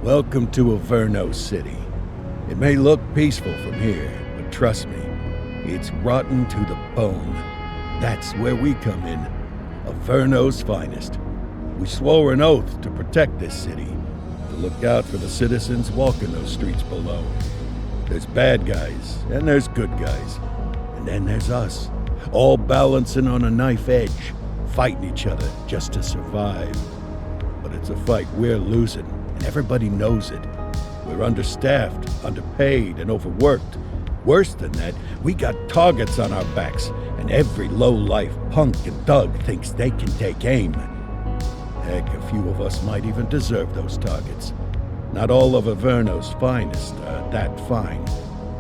Welcome to Averno City. It may look peaceful from here, but trust me, it's rotten to the bone. That's where we come in. Averno's finest. We swore an oath to protect this city, to look out for the citizens walking those streets below. There's bad guys, and there's good guys. And then there's us, all balancing on a knife edge, fighting each other just to survive. But it's a fight we're losing, and everybody knows it. We're understaffed, underpaid, and overworked. Worse than that, we got targets on our backs, and every low-life punk and thug thinks they can take aim. Heck, a few of us might even deserve those targets. Not all of Averno's finest are that fine.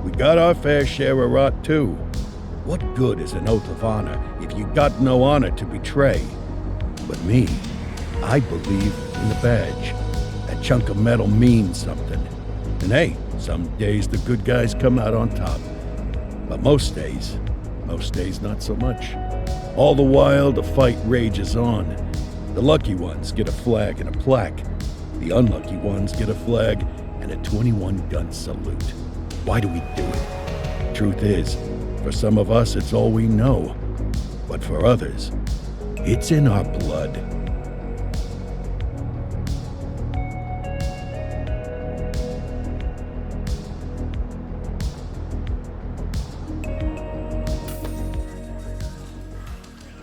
We got our fair share of rot, too. What good is an oath of honor if you got no honor to betray? But me, I believe in the badge. That chunk of metal means something. And hey, some days the good guys come out on top. But most days not so much. All the while, the fight rages on. The lucky ones get a flag and a plaque. The unlucky ones get a flag and a 21-gun salute. Why do we do it? Truth is, for some of us, it's all we know. But for others, it's in our blood.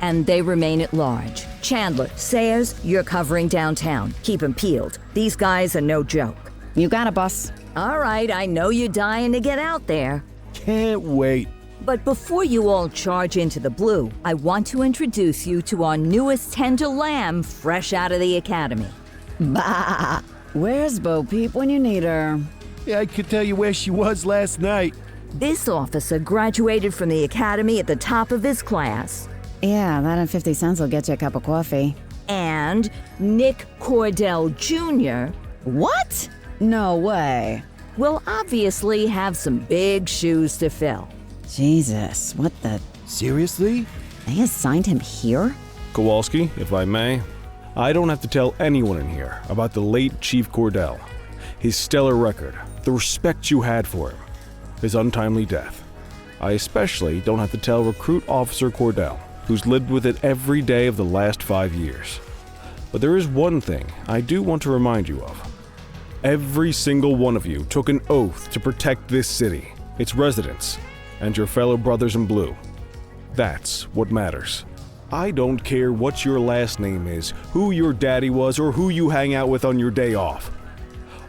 And they remain at large. Chandler, Sayers, you're covering downtown. Keep 'em peeled. These guys are no joke. You got it, boss. All right, I know you're dying to get out there. Can't wait. But before you all charge into the blue, I want to introduce you to our newest tender lamb fresh out of the academy. Bah! Where's Bo Peep when you need her? Yeah, I could tell you where she was last night. This officer graduated from the academy at the top of his class. Yeah, that and 50 cents will get you a cup of coffee. And Nick Cordell Jr. What? No way. will obviously have some big shoes to fill. Jesus, what the... Seriously? They assigned him here? Kowalski, if I may, I don't have to tell anyone in here about the late Chief Cordell, his stellar record, the respect you had for him, his untimely death. I especially don't have to tell Recruit Officer Cordell, who's lived with it every day of the last 5 years. But there is one thing I do want to remind you of. Every single one of you took an oath to protect this city, its residents, and your fellow brothers in blue. That's what matters. I don't care what your last name is, who your daddy was, or who you hang out with on your day off.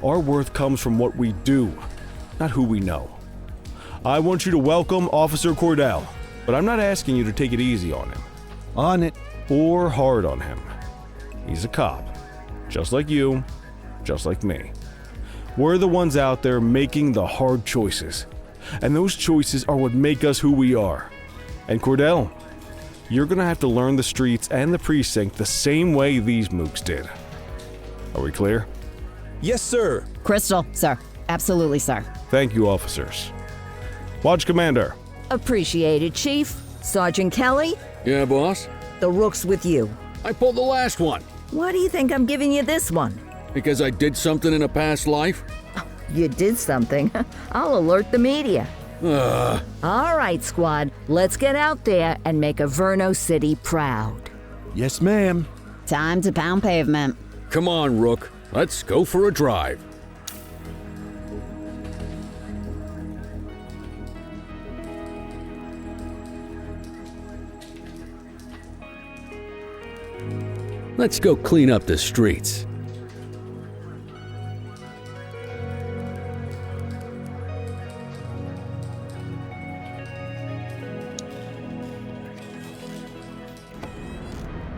Our worth comes from what we do, not who we know. I want you to welcome Officer Cordell, but I'm not asking you to take it easy on him. On it. Or hard on him. He's a cop, just like you, just like me. We're the ones out there making the hard choices, and those choices are what make us who we are. And Cordell, you're gonna have to learn the streets and the precinct the same way these mooks did. Are we clear? Yes, sir. Crystal, sir. Absolutely, sir. Thank you, officers. Watch Commander. Appreciated, Chief. Sergeant Kelly, Yeah, boss? the rook's with you. I pulled the last one. Why do you think I'm giving you this one? Because I did something in a past life? You did something. I'll alert the media. Ugh. All right, squad. Let's get out there and make Averno City proud. Yes, ma'am. Time to pound pavement. Come on, Rook. Let's go for a drive. Let's go clean up the streets.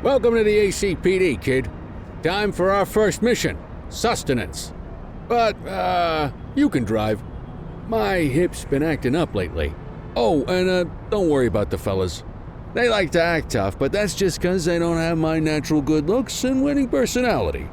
Welcome to the ACPD, kid. Time for our first mission, sustenance. But, you can drive. My hip's been acting up lately. Oh, and, don't worry about the fellas. They like to act tough, but that's just 'cause they don't have my natural good looks and winning personality.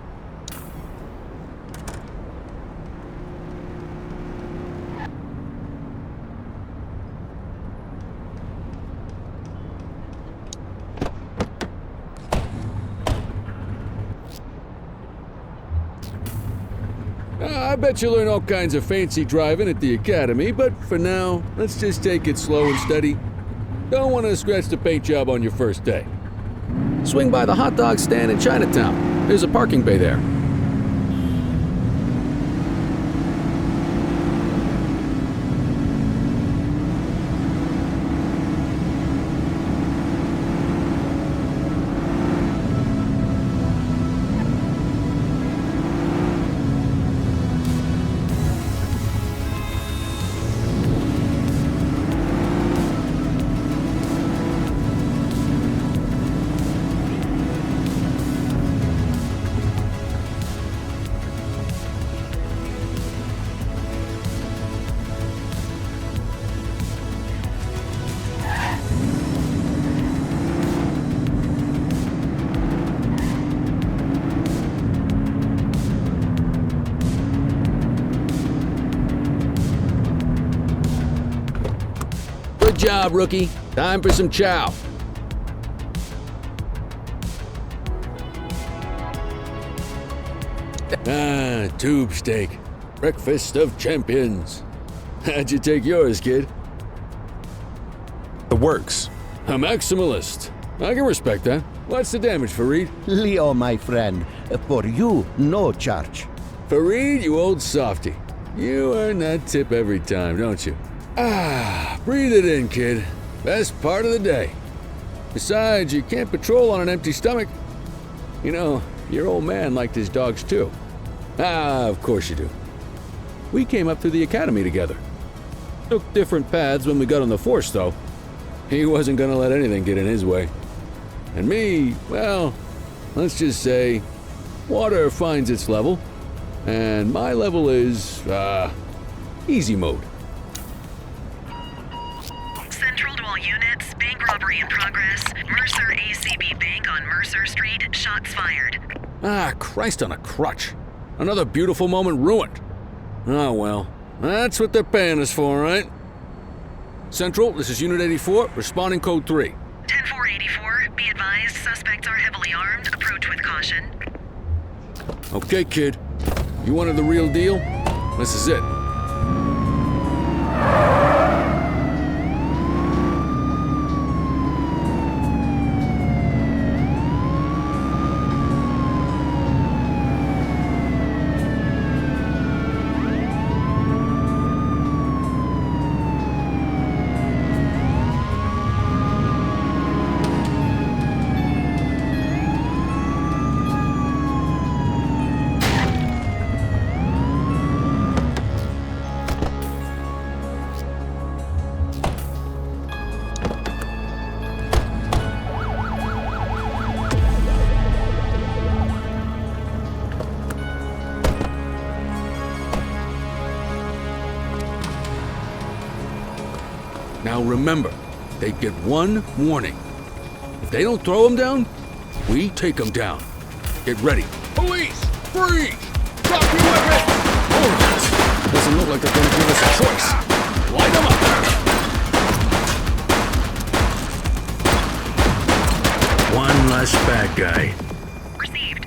I bet you'll learn all kinds of fancy driving at the academy, but for now, let's just take it slow and steady. Don't want to scratch the paint job on your first day. Swing by the hot dog stand in Chinatown. There's a parking bay there. Good job, rookie. Time for some chow. Tube steak. Breakfast of champions. How'd you take yours, kid? The works. A maximalist. I can respect that. What's the damage, Fareed? Leo, my friend, for you, no charge. Fareed, you old softy. You earn that tip every time, don't you? Breathe it in, kid. Best part of the day. Besides, you can't patrol on an empty stomach. You know, your old man liked his dogs too. Of course you do. We came up through the academy together. Took different paths when we got on the force, though. He wasn't gonna let anything get in his way. And me, well, let's just say, water finds its level, and my level is, easy mode. Central to all units, bank robbery in progress. Mercer ACB Bank on Mercer Street, shots fired. Christ on a crutch. Another beautiful moment ruined. Oh well, that's what they're paying us for, right? Central, this is Unit 84, responding code 3. 10-484, be advised, suspects are heavily armed, approach with caution. Okay, kid. You wanted the real deal? This is it. Now remember, they get one warning. If they don't throw them down, we take them down. Get ready. Police! Freeze! Drop your weapon! Oh, doesn't look like they're gonna give us a choice. Light them up! One less bad guy. Received.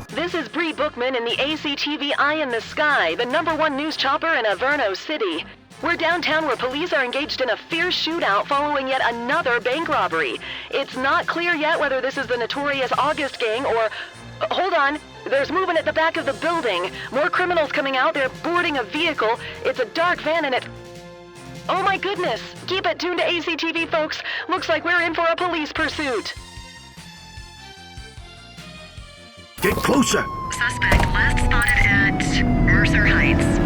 This is Bree Bookman in the ACTV Eye in the Sky, the #1 news chopper in Averno City. We're downtown where police are engaged in a fierce shootout following yet another bank robbery. It's not clear yet whether this is the notorious August gang or... Hold on. There's movement at the back of the building. More criminals coming out. They're boarding a vehicle. It's a dark van and it... Oh my goodness. Keep it tuned to ACTV, folks. Looks like we're in for a police pursuit. Get closer! Suspect last spotted at Mercer Heights.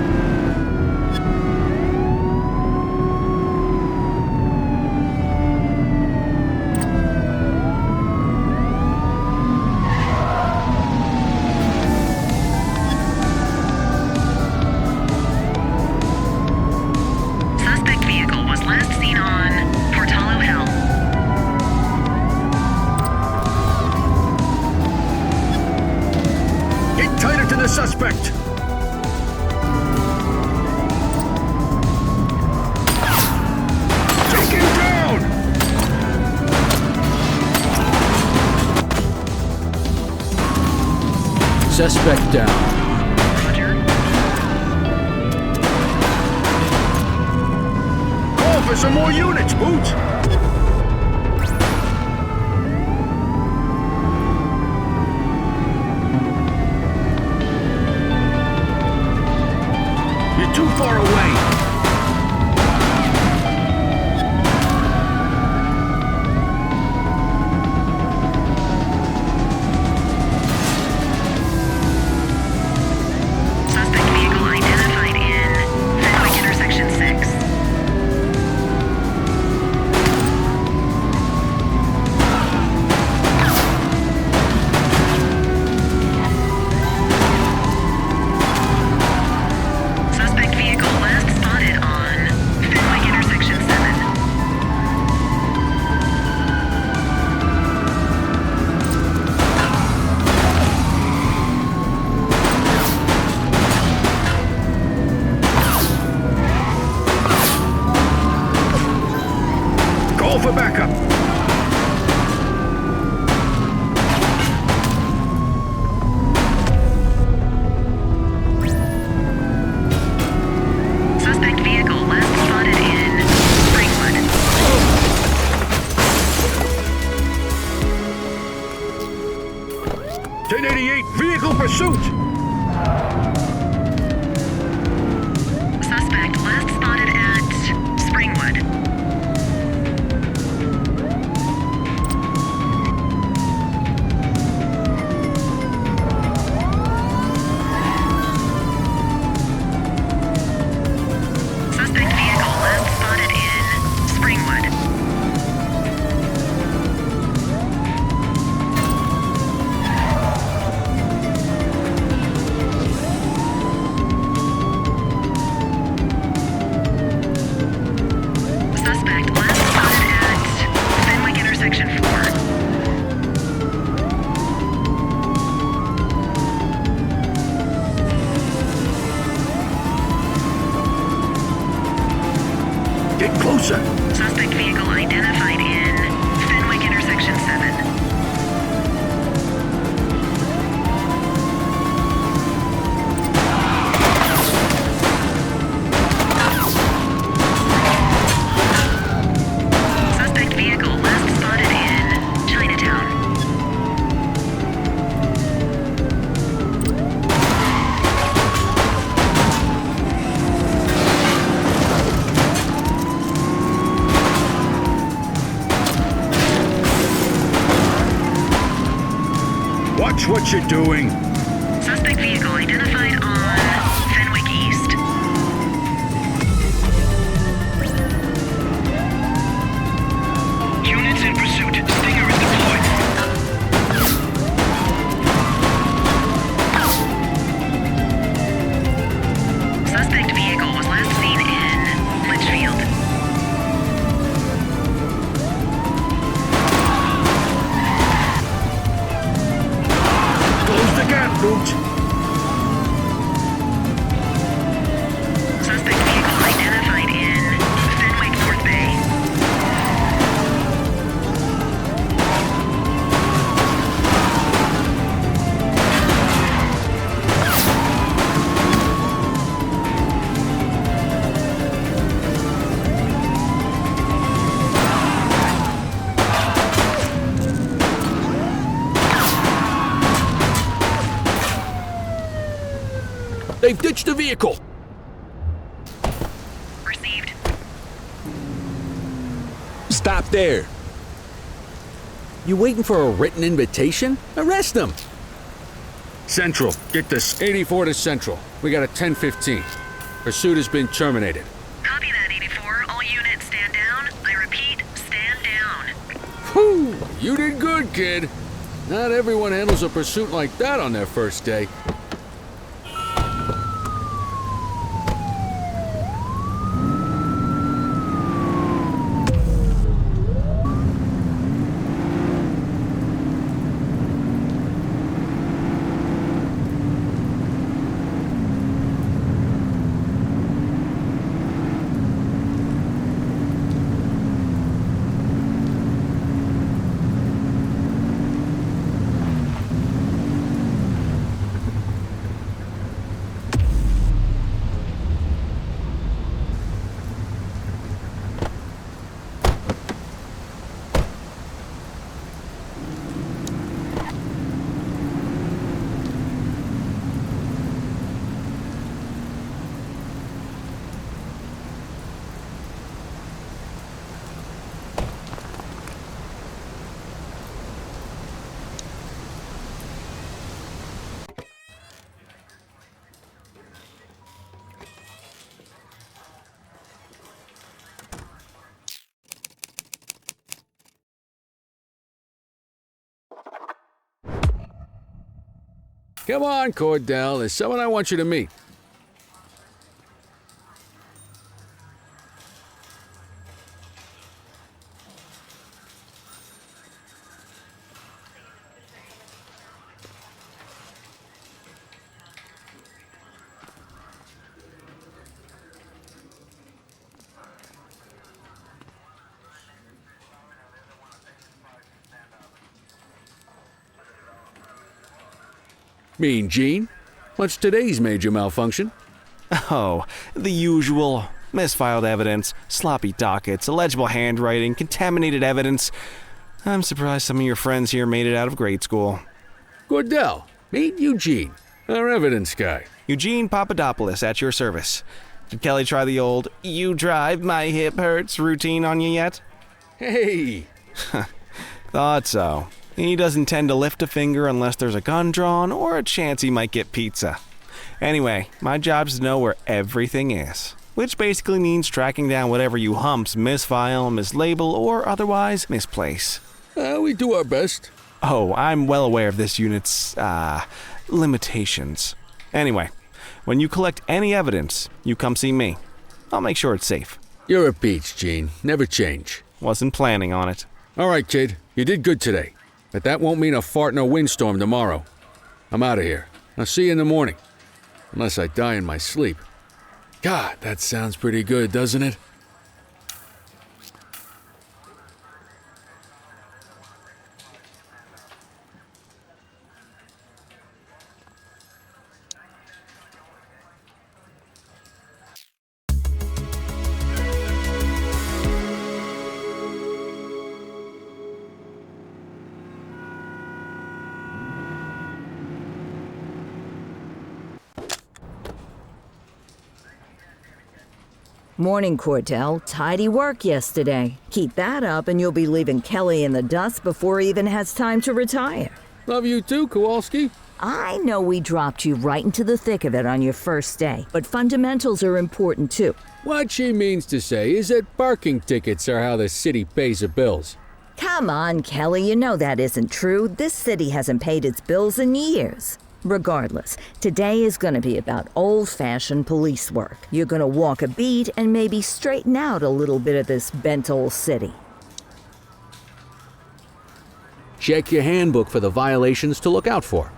Suspect vehicle was last seen on Portalo Hill. Get tighter to the suspect! Take him down! Suspect down. for some more units, Boots! You're too far away! Suspect vehicle identified in Fenwick intersection 6. Suspect vehicle last spotted on Fenwick intersection 7. Call for backup! Suspect vehicle last spotted in Springwood. 1088, vehicle pursuit! Suspect last spotted at Springwood. Suspect vehicle last spotted in Springwood. Suspect last spotted at Fenwick intersection 4. Get closer! Suspect vehicle identified in Fenwick intersection 7. Suspect vehicle last spotted in Chinatown. Watch what you're doing! Suspect vehicle identified on Fenwick East. Units in pursuit. Stinger is deployed. Suspect vehicle was last seen in Litchfield. Close the gap, Boots! Suspect vehicle identified in Fenwick North Bay. They've ditched the vehicle! Received. Stop there! You waiting for a written invitation? Arrest them! Central, get this. 84 to Central. We got a 10:15. Pursuit has been terminated. Copy that, 84. All units stand down. I repeat, stand down. Whew! You did good, kid. Not everyone handles a pursuit like that on their first day. Come on, Cordell. There's someone I want you to meet. Mean Gene? What's today's major malfunction? Oh, the usual. Misfiled evidence, sloppy dockets, illegible handwriting, contaminated evidence. I'm surprised some of your friends here made it out of grade school. Cordell, meet Eugene, our evidence guy. Eugene Papadopoulos at your service. Did Kelly try the old, "you drive, my hip hurts" routine on you yet? Hey! Thought so. He doesn't tend to lift a finger unless there's a gun drawn or a chance he might get pizza. Anyway, my job's to know where everything is, which basically means tracking down whatever you humps misfile, mislabel, or otherwise misplace. We do our best. Oh, I'm well aware of this unit's, limitations. Anyway, when you collect any evidence, you come see me. I'll make sure it's safe. You're a peach, Gene. Never change. Wasn't planning on it. All right, kid. You did good today. But that won't mean a fart in a windstorm tomorrow. I'm out of here. I'll see you in the morning. Unless I die in my sleep. God, that sounds pretty good, doesn't it? Morning, Cordell. Tidy work yesterday. Keep that up and you'll be leaving Kelly in the dust before he even has time to retire. Love you too, Kowalski. I know we dropped you right into the thick of it on your first day, but fundamentals are important too. What she means to say is that parking tickets are how the city pays the bills. Come on, Kelly, you know that isn't true. This city hasn't paid its bills in years. Regardless, today is going to be about old-fashioned police work. You're going to walk a beat and maybe straighten out a little bit of this bent old city. Check your handbook for the violations to look out for.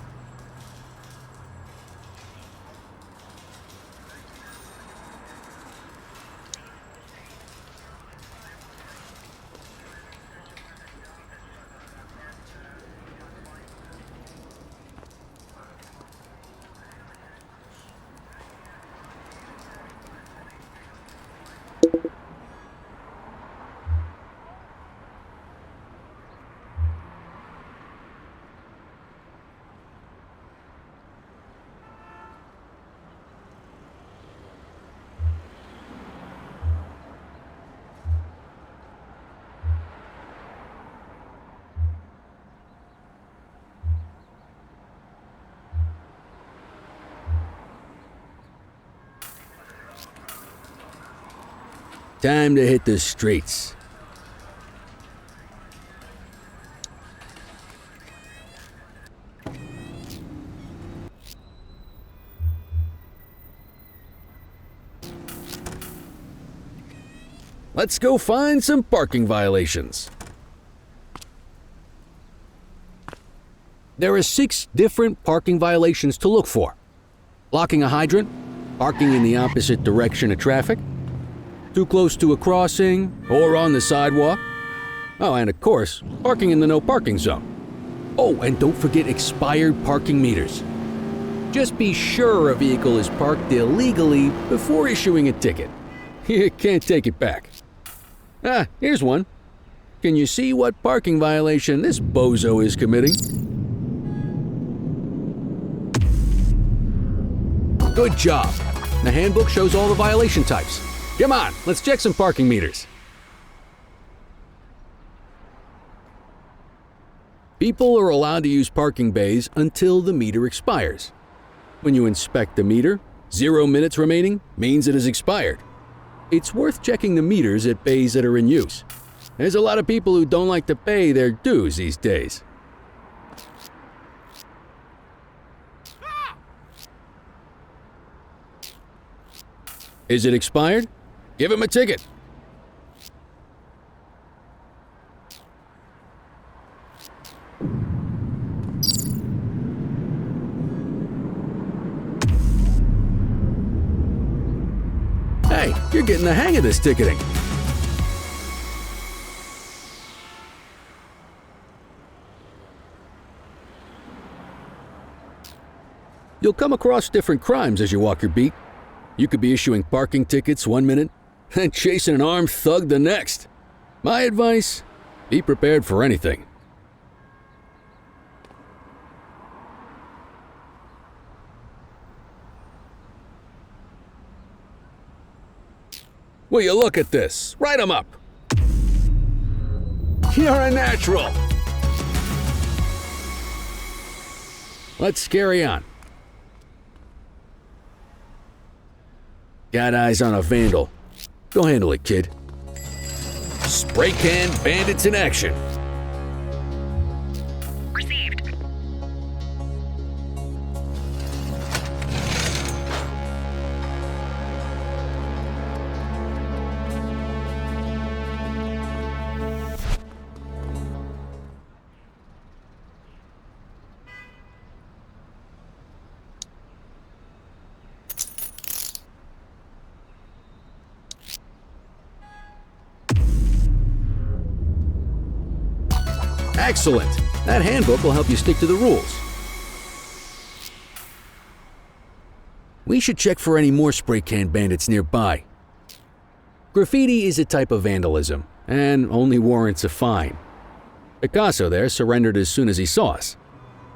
Time to hit the streets. Let's go find some parking violations. There are 6 different parking violations to look for. Blocking a hydrant, parking in the opposite direction of traffic, too close to a crossing or on the sidewalk. Oh, and of course, parking in the no parking zone. Oh, and don't forget expired parking meters. Just be sure a vehicle is parked illegally before issuing a ticket. You can't take it back. Ah, here's one. Can you see what parking violation this bozo is committing? Good job. The handbook shows all the violation types. Come on, let's check some parking meters. People are allowed to use parking bays until the meter expires. When you inspect the meter, 0 minutes remaining means it has expired. It's worth checking the meters at bays that are in use. There's a lot of people who don't like to pay their dues these days. Is it expired? Give him a ticket. Hey, you're getting the hang of this ticketing. You'll come across different crimes as you walk your beat. You could be issuing parking tickets one minute and chasing an armed thug the next. My advice, be prepared for anything. Will you look at this? Write 'em up. You're a natural. Let's carry on. Got eyes on a vandal. Go handle it, kid. Spray can bandits in action. Received. Excellent. That handbook will help you stick to the rules. We should check for any more spray can bandits nearby. Graffiti is a type of vandalism and only warrants a fine. Picasso there surrendered as soon as he saw us,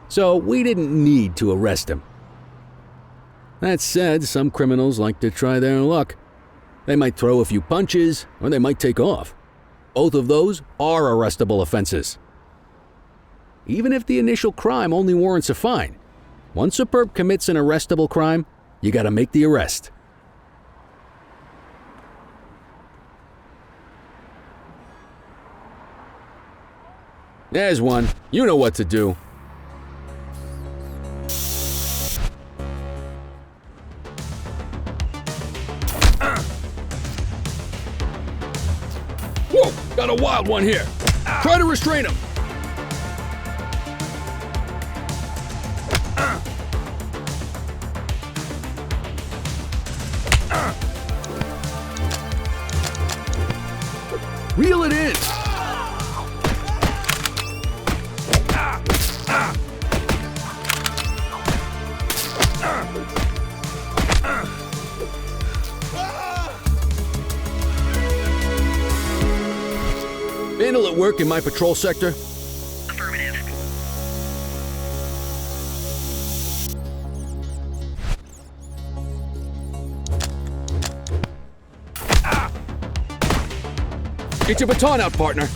so we didn't need to arrest him. That said, some criminals like to try their luck. They might throw a few punches or they might take off. Both of those are arrestable offenses. Even if the initial crime only warrants a fine, once a perp commits an arrestable crime, you gotta make the arrest. There's one. You know what to do. Whoa! Got a wild one here. Try to restrain him. Reel it in! Vandal at work in my patrol sector? Affirmative. Get your baton out, partner.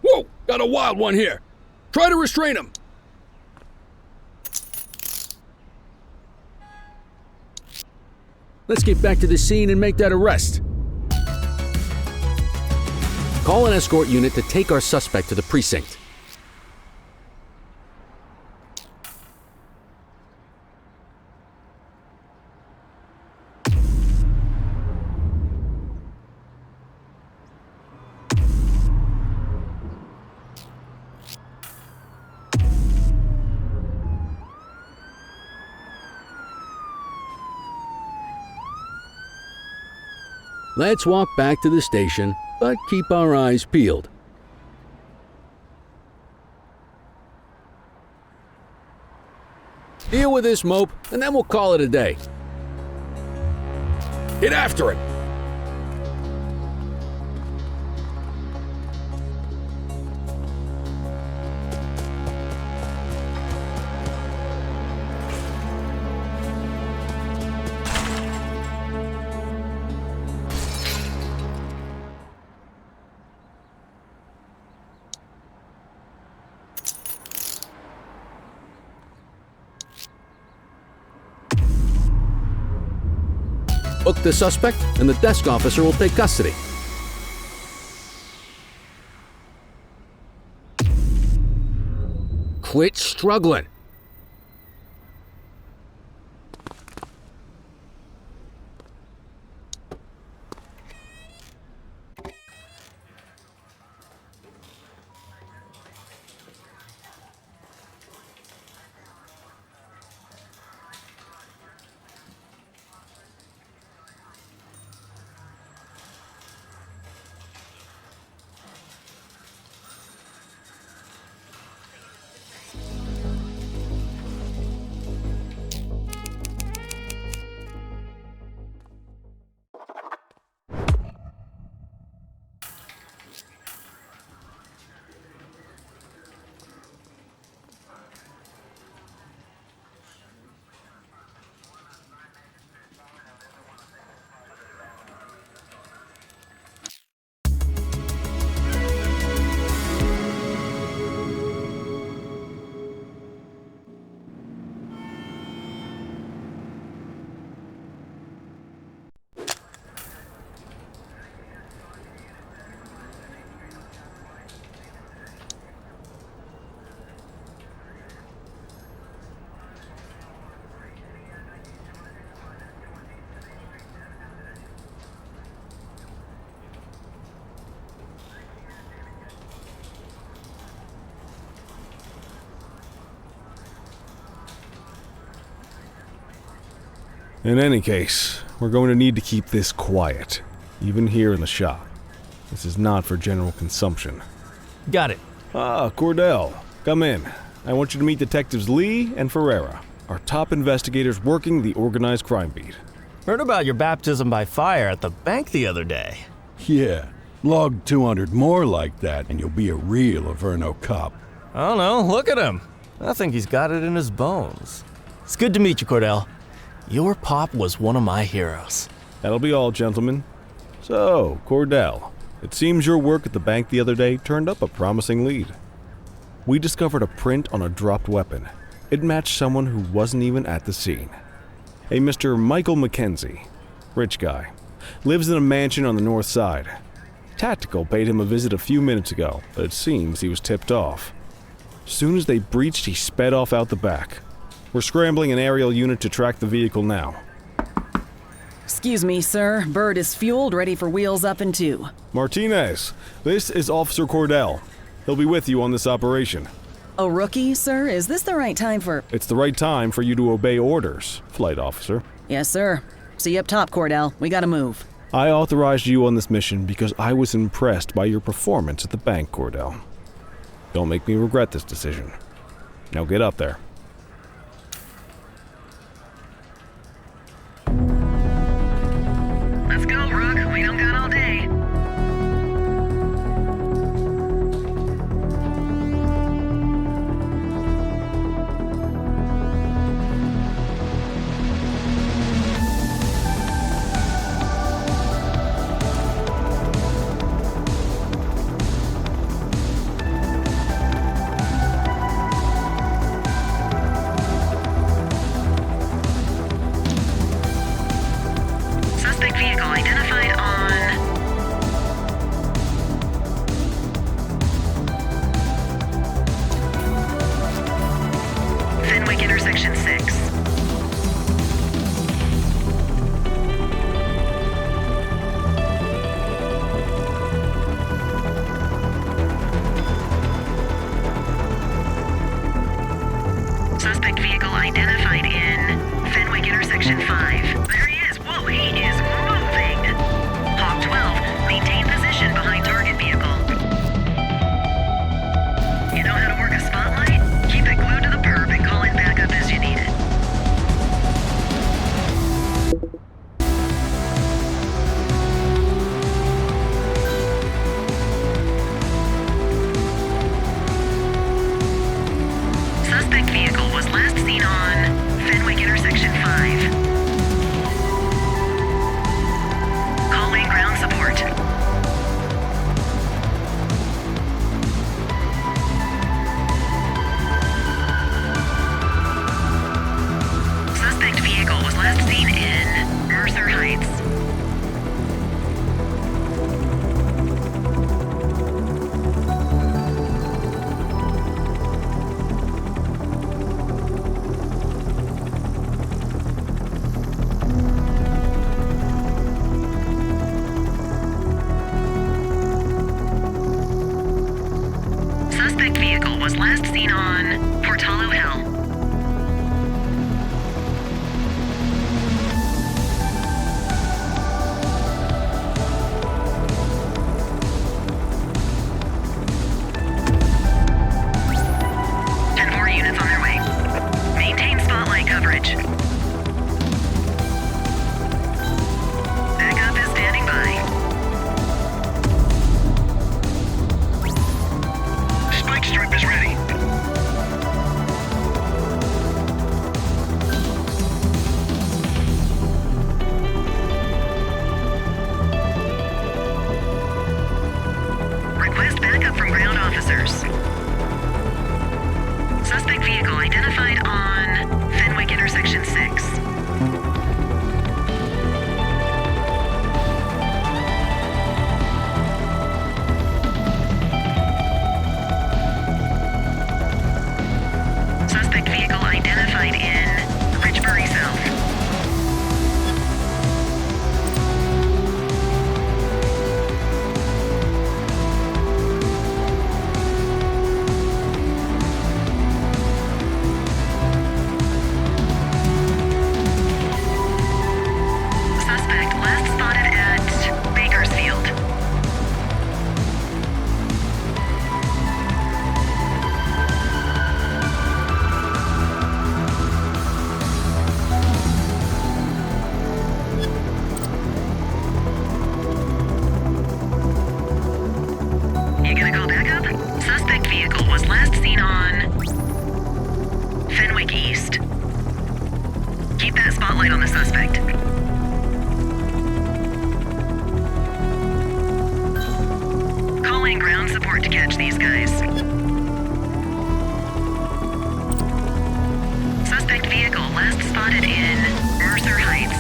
Whoa! Got a wild one here. Try to restrain him. Let's get back to the scene and make that arrest. Call an escort unit to take our suspect to the precinct. Let's walk back to the station, but keep our eyes peeled. Deal with this mope, and then we'll call it a day. Get after it! Book the suspect, and the desk officer will take custody. Quit struggling. In any case, we're going to need to keep this quiet, even here in the shop. This is not for general consumption. Got it. Ah, Cordell, come in. I want you to meet Detectives Lee and Ferreira, our top investigators working the organized crime beat. Heard about your baptism by fire at the bank the other day. Yeah, log 200 more like that and you'll be a real Averno cop. I don't know, look at him. I think he's got it in his bones. It's good to meet you, Cordell. Your pop was one of my heroes. That'll be all, gentlemen. So, Cordell, it seems your work at the bank the other day turned up a promising lead. We discovered a print on a dropped weapon. It matched someone who wasn't even at the scene. A Mr. Michael Mackenzie, rich guy, lives in a mansion on the north side. Tactical paid him a visit a few minutes ago, but it seems he was tipped off. Soon as they breached, he sped off out the back. We're scrambling an aerial unit to track the vehicle now. Excuse me, sir. Bird is fueled, ready for wheels up in 2. Martinez, this is Officer Cordell. He'll be with you on this operation. A rookie, sir? Is this the right time for... It's the right time for you to obey orders, flight officer. Yes, sir. See you up top, Cordell. We gotta move. I authorized you on this mission because I was impressed by your performance at the bank, Cordell. Don't make me regret this decision. Now get up there. Let's go, Rook. We don't got all day. Suspect vehicle identified on... Fenwick intersection 6. Suspect vehicle identified in Fenwick intersection 5. There he is. Whoa, he is moving. Hawk 12, maintain position behind target vehicle. You know how to work a spotlight? Keep it glued to the perp and call in backup as you need it. Suspect vehicle was last seen on Fenwick intersection 5. Fenwick East. Keep that spotlight on the suspect. Calling ground support to catch these guys. Suspect vehicle last spotted in Mercer Heights.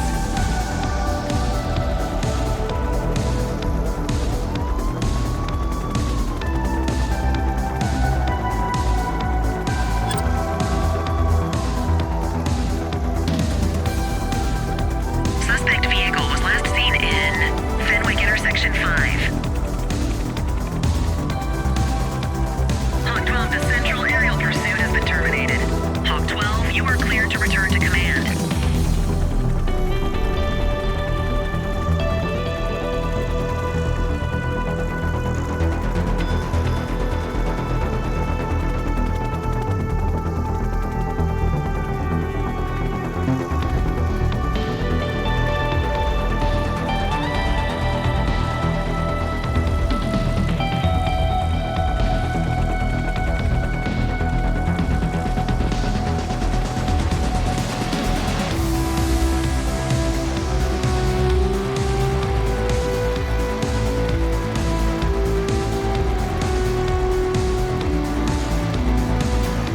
Suspect vehicle was last seen in Fenwick Intersection 5. Hawk 12, the central aerial pursuit has been terminated. Hawk 12, you are cleared to return to command.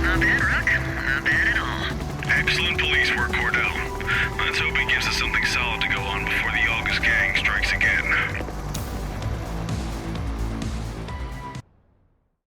Not bad, Rook. Not bad at all. Excellent police work, Cordell.